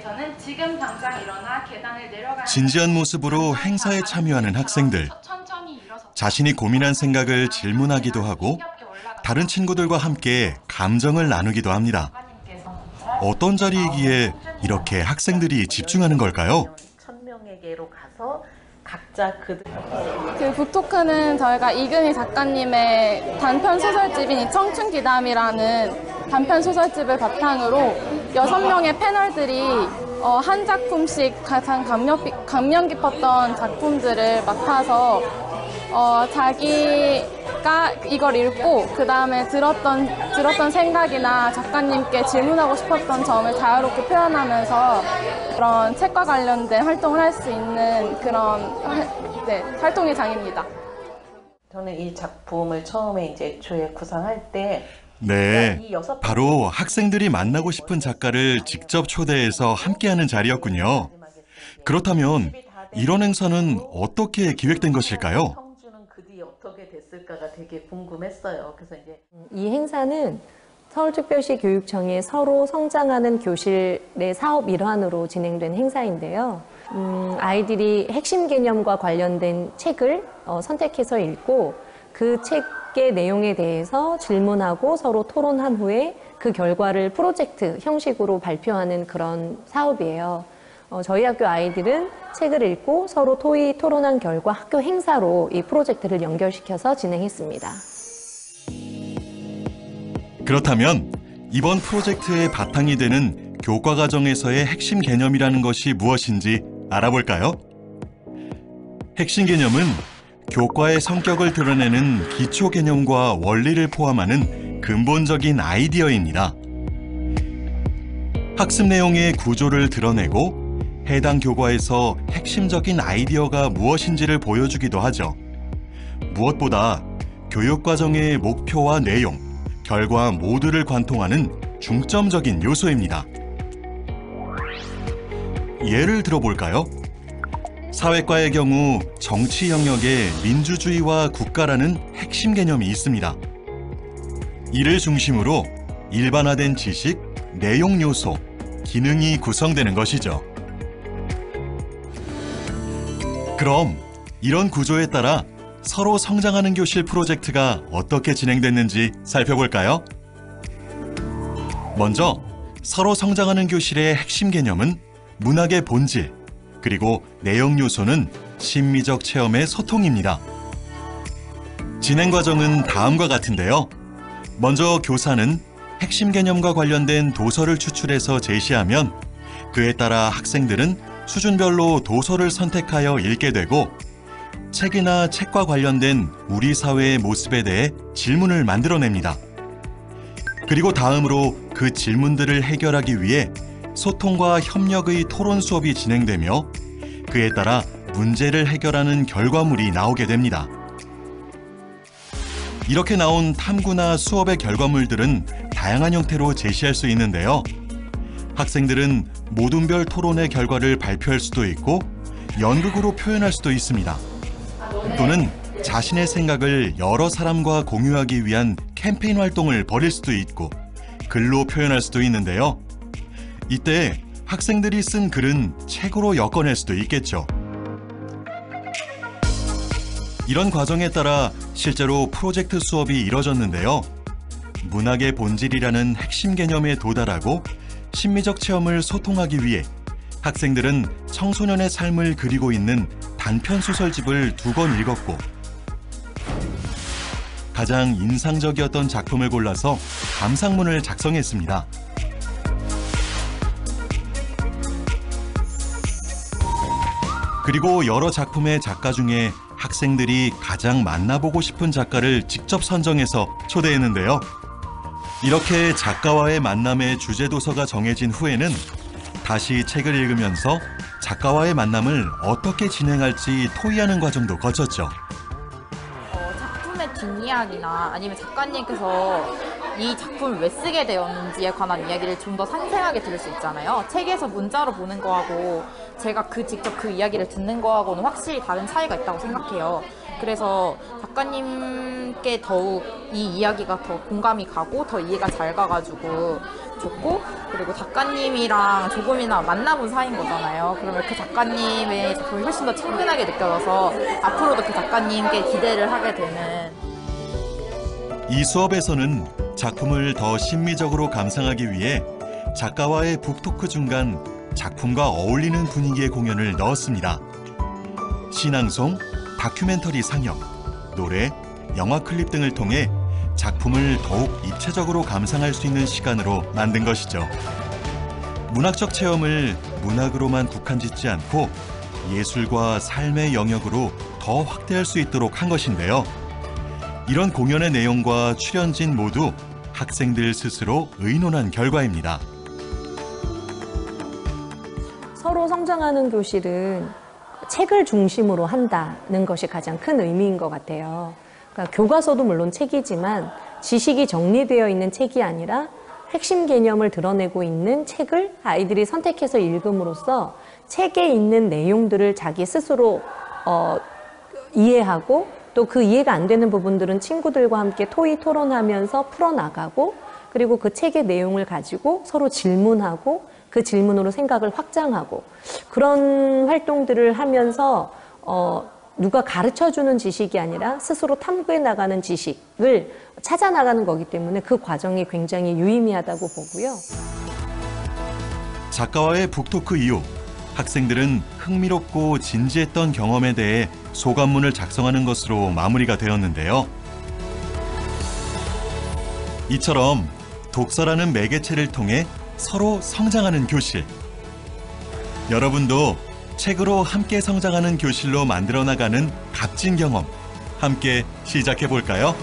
위해서는 지금 당장 일어나 계단을 내려가는 진지한 모습으로 행사에 참여하는 학생들. 자신이 고민한 생각을 질문하기도 하고 다른 친구들과 함께 감정을 나누기도 합니다. 어떤 자리이기에 이렇게 학생들이 집중하는 걸까요? 1000명에게로 가서 각자 그 북토크는 저희가 이금희 작가님의 단편 소설집인 이 청춘기담이라는 단편 소설집을 바탕으로 6명의 패널들이 한 작품씩 가장 감명 깊었던 작품들을 맡아서 자기가 이걸 읽고 그 다음에 들었던 생각이나 작가님께 질문하고 싶었던 점을 자유롭게 표현하면서 그런 책과 관련된 활동을 할 수 있는 그런 활동의 장입니다. 저는 이 작품을 처음에 이제 애초에 구상할 때 네, 바로 학생들이 만나고 싶은 작가를 직접 초대해서 함께하는 자리였군요. 그렇다면 이런 행사는 어떻게 기획된 것일까요? 그 뒤에 어떻게 됐을까가 되게 궁금했어요. 그래서 이제 이 행사는 서울특별시 교육청의 서로 성장하는 교실의 사업 일환으로 진행된 행사인데요. 아이들이 핵심 개념과 관련된 책을 선택해서 읽고 그 책의 내용에 대해서 질문하고 서로 토론한 후에 그 결과를 프로젝트 형식으로 발표하는 그런 사업이에요. 저희 학교 아이들은 책을 읽고 서로 토론한 결과 학교 행사로 이 프로젝트를 연결시켜서 진행했습니다. 그렇다면 이번 프로젝트의 바탕이 되는 교과 과정에서의 핵심 개념이라는 것이 무엇인지 알아볼까요? 핵심 개념은 교과의 성격을 드러내는 기초 개념과 원리를 포함하는 근본적인 아이디어입니다. 학습 내용의 구조를 드러내고 해당 교과에서 핵심적인 아이디어가 무엇인지를 보여주기도 하죠. 무엇보다 교육과정의 목표와 내용, 결과 모두를 관통하는 중점적인 요소입니다. 예를 들어볼까요? 사회과의 경우 정치 영역에 민주주의와 국가라는 핵심 개념이 있습니다. 이를 중심으로 일반화된 지식, 내용 요소, 기능이 구성되는 것이죠. 그럼 이런 구조에 따라 서로 성장하는 교실 프로젝트가 어떻게 진행됐는지 살펴볼까요? 먼저 서로 성장하는 교실의 핵심 개념은 문학의 본질, 그리고 내용 요소는 심미적 체험의 소통입니다. 진행 과정은 다음과 같은데요. 먼저 교사는 핵심 개념과 관련된 도서를 추출해서 제시하면 그에 따라 학생들은 수준별로 도서를 선택하여 읽게 되고 책이나 책과 관련된 우리 사회의 모습에 대해 질문을 만들어냅니다. 그리고 다음으로 그 질문들을 해결하기 위해 소통과 협력의 토론 수업이 진행되며 그에 따라 문제를 해결하는 결과물이 나오게 됩니다. 이렇게 나온 탐구나 수업의 결과물들은 다양한 형태로 제시할 수 있는데요. 학생들은 모둠별 토론의 결과를 발표할 수도 있고 연극으로 표현할 수도 있습니다. 또는 자신의 생각을 여러 사람과 공유하기 위한 캠페인 활동을 벌일 수도 있고 글로 표현할 수도 있는데요. 이때 학생들이 쓴 글은 책으로 엮어낼 수도 있겠죠. 이런 과정에 따라 실제로 프로젝트 수업이 이뤄졌는데요. 문학의 본질이라는 핵심 개념에 도달하고 심미적 체험을 소통하기 위해 학생들은 청소년의 삶을 그리고 있는 단편 소설집을 2권 읽었고 가장 인상적이었던 작품을 골라서 감상문을 작성했습니다. 그리고 여러 작품의 작가 중에 학생들이 가장 만나보고 싶은 작가를 직접 선정해서 초대했는데요. 이렇게 작가와의 만남의 주제 도서가 정해진 후에는 다시 책을 읽으면서 작가와의 만남을 어떻게 진행할지 토의하는 과정도 거쳤죠. 작품의 뒷이야기나 아니면 작가님께서 이 작품을 왜 쓰게 되었는지에 관한 이야기를 좀 더 상세하게 들을 수 있잖아요. 책에서 문자로 보는 거하고 제가 직접 그 이야기를 듣는 거하고는 확실히 다른 차이가 있다고 생각해요. 그래서 작가님께 더욱 이 이야기가 더 공감이 가고 더 이해가 잘 가가지고 좋고, 그리고 작가님이랑 조금이나 만나본 사이인 거잖아요. 그러면 그 작가님의 작품이 훨씬 더 친근하게 느껴져서 앞으로도 그 작가님께 기대를 하게 되는. 이 수업에서는 작품을 더 심미적으로 감상하기 위해 작가와의 북토크 중간 작품과 어울리는 분위기의 공연을 넣었습니다. 신앙송, 다큐멘터리 상영, 노래, 영화 클립 등을 통해 작품을 더욱 입체적으로 감상할 수 있는 시간으로 만든 것이죠. 문학적 체험을 문학으로만 국한짓지 않고 예술과 삶의 영역으로 더 확대할 수 있도록 한 것인데요. 이런 공연의 내용과 출연진 모두 학생들 스스로 의논한 결과입니다. 서로 성장하는 교실은 책을 중심으로 한다는 것이 가장 큰 의미인 것 같아요. 그러니까 교과서도 물론 책이지만 지식이 정리되어 있는 책이 아니라 핵심 개념을 드러내고 있는 책을 아이들이 선택해서 읽음으로써 책에 있는 내용들을 자기 스스로 이해하고 또 그 이해가 안 되는 부분들은 친구들과 함께 토의 토론하면서 풀어나가고 그리고 그 책의 내용을 가지고 서로 질문하고 그 질문으로 생각을 확장하고 그런 활동들을 하면서 누가 가르쳐주는 지식이 아니라 스스로 탐구해 나가는 지식을 찾아 나가는 거기 때문에 그 과정이 굉장히 유의미하다고 보고요. 작가와의 북토크 이후 학생들은 흥미롭고 진지했던 경험에 대해 소감문을 작성하는 것으로 마무리가 되었는데요. 이처럼 독서라는 매개체를 통해 서로 성장하는 교실. 여러분도 책으로 함께 성장하는 교실로 만들어 나가는 값진 경험 함께 시작해 볼까요?